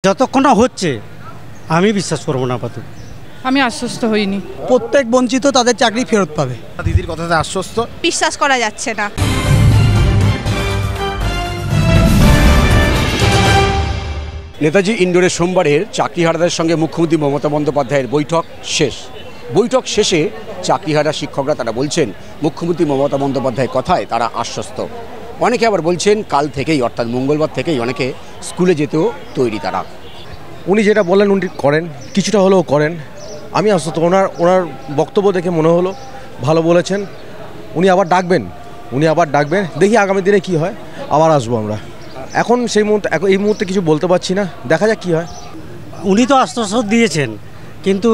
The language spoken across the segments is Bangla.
যতক্ষণ না হচ্ছে আমি বিশ্বাস করব না আপাতত। আমি আশ্বস্ত হইনি। প্রত্যেক বঞ্চিত তাদের চাকরি ফেরত পাবে। দিদির কথাতে আশ্বস্ত। বিশ্বাস করা যাচ্ছে না। নেতাজি ইন্ডোরে সোমবারের চাকরিহারাদের সঙ্গে মুখ্যমন্ত্রী মমতা বন্দ্যোপাধ্যায়ের বৈঠক শেষে চাকরিহারা শিক্ষকরা তারা বলছেন মুখ্যমন্ত্রী মমতা বন্দ্যোপাধ্যায়ের কথায় তারা আশ্বস্ত। অনেকে আবার বলছেন কাল থেকেই অর্থাৎ মঙ্গলবার থেকেই অনেকে স্কুলে যেতেও তৈরি তারা। উনি যেটা বললেন উনি করেন, কিছুটা হলেও করেন। আমি আশ্বস্ত। ওনার বক্তব্য দেখে মনে হলো ভালো বলেছেন। উনি আবার ডাকবেন, দেখি আগামী দিনে কি হয়, আবার আসবো আমরা। এখন এই মুহূর্তে কিছু বলতে পারছি না, দেখা যাক কী হয়। উনি তো আশ্বাস দিয়েছেন, কিন্তু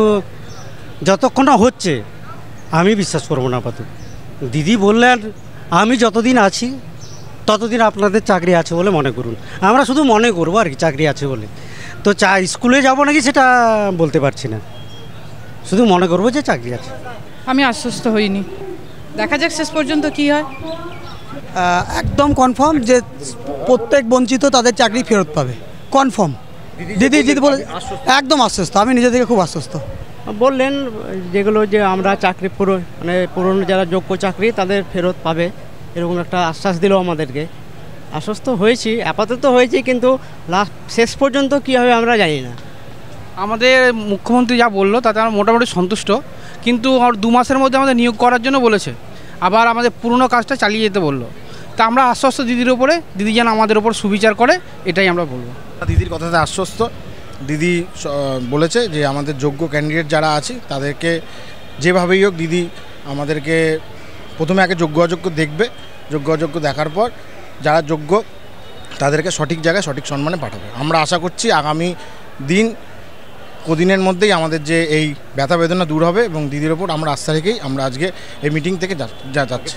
যতক্ষণ না হচ্ছে আমি বিশ্বাস করব না আপাতত। দিদি বললেন আমি যতদিন আছি ততদিন আপনাদের চাকরি আছে বলে মনে করুন। আমরা শুধু মনে করবো আর কি চাকরি আছে বলে। তো স্কুলে যাব নাকি সেটা বলতে পারছি না, শুধু মনে করবো যে চাকরি আছে। আমি আশ্বস্ত হইনি, দেখা যাক শেষ পর্যন্ত কি হয়। একদম কনফার্ম যে প্রত্যেক বঞ্চিত তাদের চাকরি ফেরত পাবে, কনফার্ম। দিদি বলে একদম আশ্বস্ত। আমি নিজে থেকে খুব আশ্বস্ত। বললেন যেগুলো যে আমরা চাকরি পুরনো যারা যোগ্য চাকরি তাদের ফেরত পাবে, এরকম একটা আশ্বাস দিল আমাদেরকে। আশ্বস্ত হয়েছি, আপাতত হয়েছি, কিন্তু শেষ পর্যন্ত কী হবে আমরা জানি না। আমাদের মুখ্যমন্ত্রী যা বললো তাতে আমরা মোটামুটি সন্তুষ্ট, কিন্তু 2 মাসের মধ্যে আমাদের নিয়োগ করার জন্য বলেছে, আবার আমাদের পুরনো কাজটা চালিয়ে যেতে বললো। তা আমরা আশ্বস্ত দিদির ওপরে, দিদি যেন আমাদের ওপর সুবিচার করে, এটাই আমরা বলবো। দিদির কথাতে আশ্বস্ত। দিদি বলেছে যে আমাদের যোগ্য ক্যান্ডিডেট যারা আছে তাদেরকে যেভাবেই হোক দিদি আমাদেরকে প্রথমে আগে যোগ্য অযোগ্য দেখবে, যোগ্য অযোগ্য দেখার পর যারা যোগ্য তাদেরকে সঠিক জায়গায় সঠিক সম্মানে পাঠাবে। আমরা আশা করছি আগামী কদিনের মধ্যেই আমাদের যে এই ব্যথা বেদনা দূর হবে, এবং দিদির ওপর আমরা আস্থা রেখেই আমরা আজকে এই মিটিং থেকে যাচ্ছি।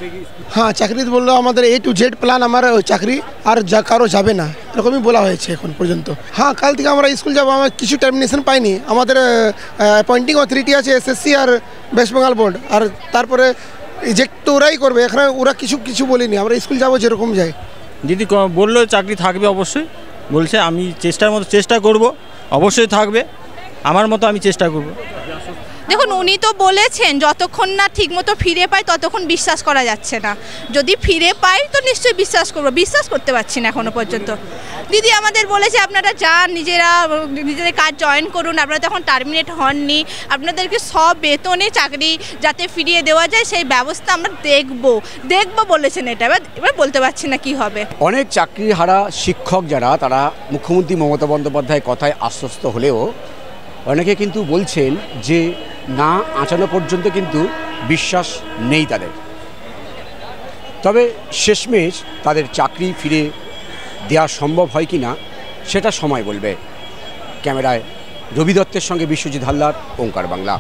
হ্যাঁ, চাকরি বললো আমাদের A to Z প্ল্যান, আমার চাকরি আর কারো যাবে না, এরকমই বলা হয়েছে এখন পর্যন্ত। হ্যাঁ, কাল থেকে আমরা স্কুল যাবো। আমার কিছু টার্মিনেশন পাইনি। আমাদের অ্যাপয়েন্টিং অথরিটি আছে SSC আর ওয়েস্ট বেঙ্গল বোর্ড, আর তারপরে রিজেক্ট তো ওরাই করবে। এখানে ওরা কিছু বলিনি, আমরা স্কুল যাবো যেরকম যাই। দিদি বললো চাকরি থাকবে, অবশ্যই বলছে। আমি চেষ্টা করব, অবশ্যই থাকবে। আমার মতো আমি চেষ্টা করব। দেখুন, উনি তো বলেছেন যতক্ষণ না ঠিকমতো ফিরে পাই ততক্ষণ বিশ্বাস করা যাচ্ছে না। যদি ফিরে পাই তো নিশ্চয়ই বিশ্বাস করব। বিশ্বাস করতে পারছি না এখনো পর্যন্ত। দিদি আমাদের বলেছে আপনারা যান, নিজেদের কাজ জয়েন করুন, আপনারা তখন টার্মিনেট হননি, আপনাদেরকে সব বেতনে চাকরি যাতে ফিরিয়ে দেওয়া যায় সেই ব্যবস্থা আমরা দেখব বলেছেন। এবার বলতে পারছি না কি হবে। অনেক চাকরিহারা শিক্ষক যারা তারা মুখ্যমন্ত্রী মমতা বন্দ্যোপাধ্যায়ের কথায় আশ্বস্ত হলেও অনেকে কিন্তু বলছেন যে না আঁচানো পর্যন্ত কিন্তু বিশ্বাস নেই তাদের। তবে শেষমেশ তাদের চাকরি ফিরে দেওয়া সম্ভব হয় কি না সেটা সময় বলবে। ক্যামেরায় রবি দত্তের সঙ্গে বিশ্বজিৎ হালদার, ওঙ্কার বাংলা।